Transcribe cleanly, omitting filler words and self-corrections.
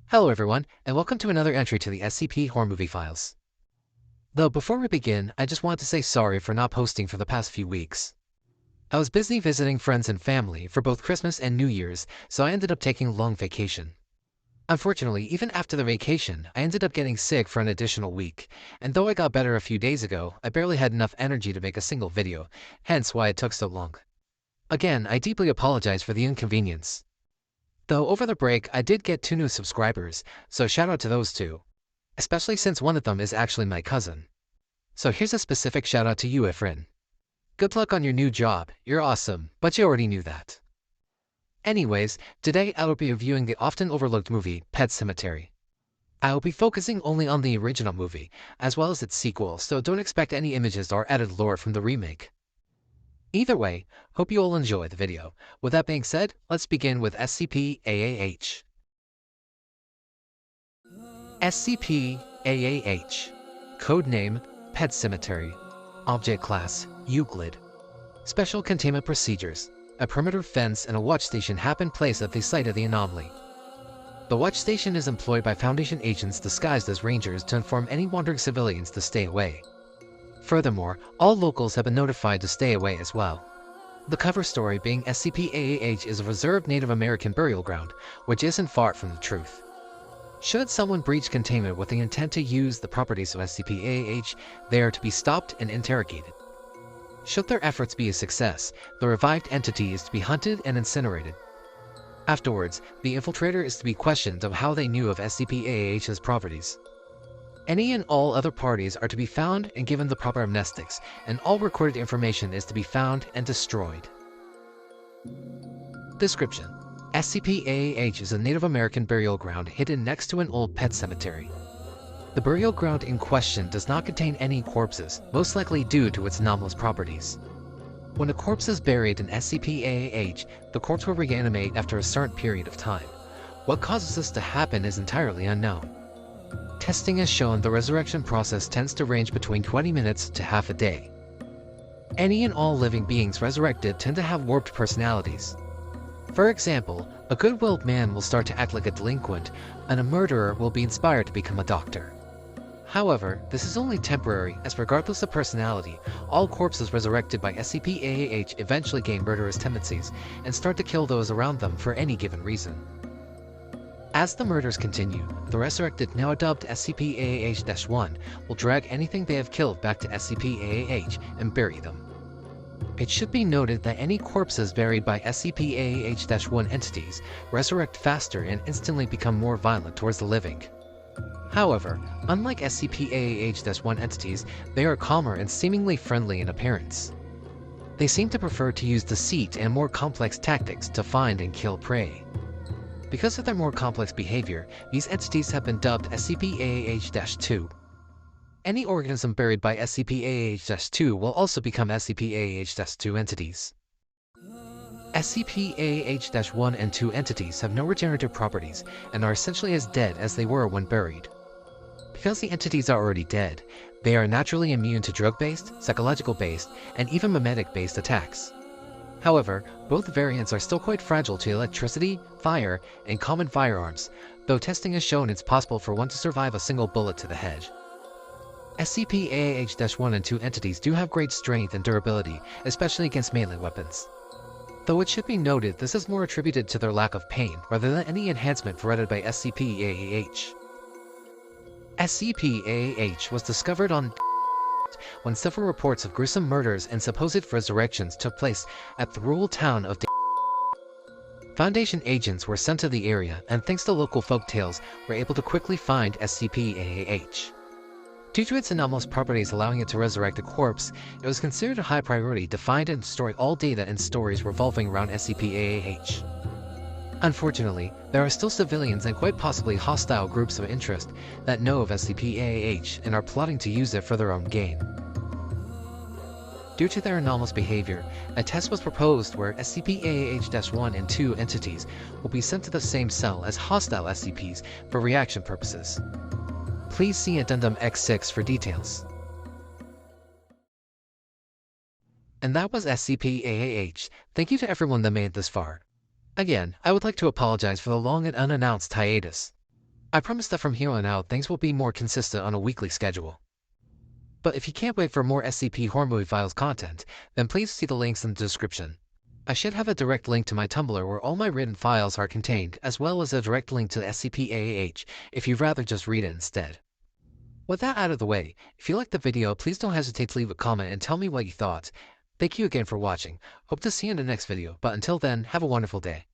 Hello everyone, and welcome to another entry to the SCP Horror Movie Files. Though before we begin, I just want to say sorry for not posting for the past few weeks. I was busy visiting friends and family for both Christmas and New Year's, so I ended up taking a long vacation. Unfortunately, even after the vacation, I ended up getting sick for an additional week, and though I got better a few days ago, I barely had enough energy to make a single video, hence why it took so long. Again, I deeply apologize for the inconvenience. Though over the break, I did get 2 new subscribers, so shout out to those 2. Especially since one of them is actually my cousin. So here's a specific shout out to you, Efren. Good luck on your new job, you're awesome, but you already knew that. Anyways, today I will be reviewing the often overlooked movie, Pet Sematary. I will be focusing only on the original movie, as well as its sequel, so don't expect any images or added lore from the remake. Either way, hope you all enjoy the video. With that being said, let's begin with SCP-AAH. SCP-AAH. Codename, Pet Sematary. Object Class, Euclid. Special Containment Procedures. A perimeter fence and a watch station have been placed at the site of the anomaly. The watch station is employed by Foundation agents disguised as rangers to inform any wandering civilians to stay away. Furthermore, all locals have been notified to stay away as well. The cover story being SCP-AAH is a reserved Native American burial ground, which isn't far from the truth. Should someone breach containment with the intent to use the properties of SCP-AAH, they are to be stopped and interrogated. Should their efforts be a success, the revived entity is to be hunted and incinerated. Afterwards, the infiltrator is to be questioned of how they knew of SCP-AAH's properties. Any and all other parties are to be found and given the proper amnestics, and all recorded information is to be found and destroyed. Description: SCP-AAH is a Native American burial ground hidden next to an old pet cemetery. The burial ground in question does not contain any corpses, most likely due to its anomalous properties. When a corpse is buried in SCP-AAH, the corpse will reanimate after a certain period of time. What causes this to happen is entirely unknown. Testing has shown the resurrection process tends to range between 20 minutes to half a day. Any and all living beings resurrected tend to have warped personalities. For example, a good-willed man will start to act like a delinquent, and a murderer will be inspired to become a doctor. However, this is only temporary, as regardless of personality, all corpses resurrected by SCP-AAH eventually gain murderous tendencies and start to kill those around them for any given reason. As the murders continue, the resurrected, now dubbed SCP-AAH-1, will drag anything they have killed back to SCP-AAH and bury them. It should be noted that any corpses buried by SCP-AAH-1 entities resurrect faster and instantly become more violent towards the living. However, unlike SCP-AAH-1 entities, they are calmer and seemingly friendly in appearance. They seem to prefer to use deceit and more complex tactics to find and kill prey. Because of their more complex behavior, these entities have been dubbed SCP-AAH-2. Any organism buried by SCP-AAH-2 will also become SCP-AAH-2 entities. SCP-AAH-1 and 2 entities have no regenerative properties and are essentially as dead as they were when buried. Because the entities are already dead, they are naturally immune to drug-based, psychological-based, and even mimetic-based attacks. However, both variants are still quite fragile to electricity, fire, and common firearms, though testing has shown it's possible for one to survive a single bullet to the head. SCP-AAH-1 and 2 entities do have great strength and durability, especially against melee weapons. Though it should be noted this is more attributed to their lack of pain rather than any enhancement provided by SCP-AAH. SCP-AAH was discovered on when several reports of gruesome murders and supposed resurrections took place at the rural town of Foundation agents were sent to the area, and thanks to local folktales, were able to quickly find SCP-AAH. Due to its anomalous properties allowing it to resurrect a corpse, it was considered a high priority to find and destroy all data and stories revolving around SCP-AAH. Unfortunately, there are still civilians and quite possibly hostile groups of interest that know of SCP-AAH and are plotting to use it for their own gain. Due to their anomalous behavior, a test was proposed where SCP-AAH-1 and 2 entities will be sent to the same cell as hostile SCPs for reaction purposes. Please see Addendum X6 for details. And that was SCP-AAH. Thank you to everyone that made it this far. Again, I would like to apologize for the long and unannounced hiatus. I promise that from here on out, things will be more consistent on a weekly schedule. But if you can't wait for more SCP Horror Movie Files content, then please see the links in the description. I should have a direct link to my Tumblr where all my written files are contained, as well as a direct link to SCP-AAH if you'd rather just read it instead. With that out of the way, if you liked the video, please don't hesitate to leave a comment and tell me what you thought. Thank you again for watching. Hope to see you in the next video, but until then, have a wonderful day.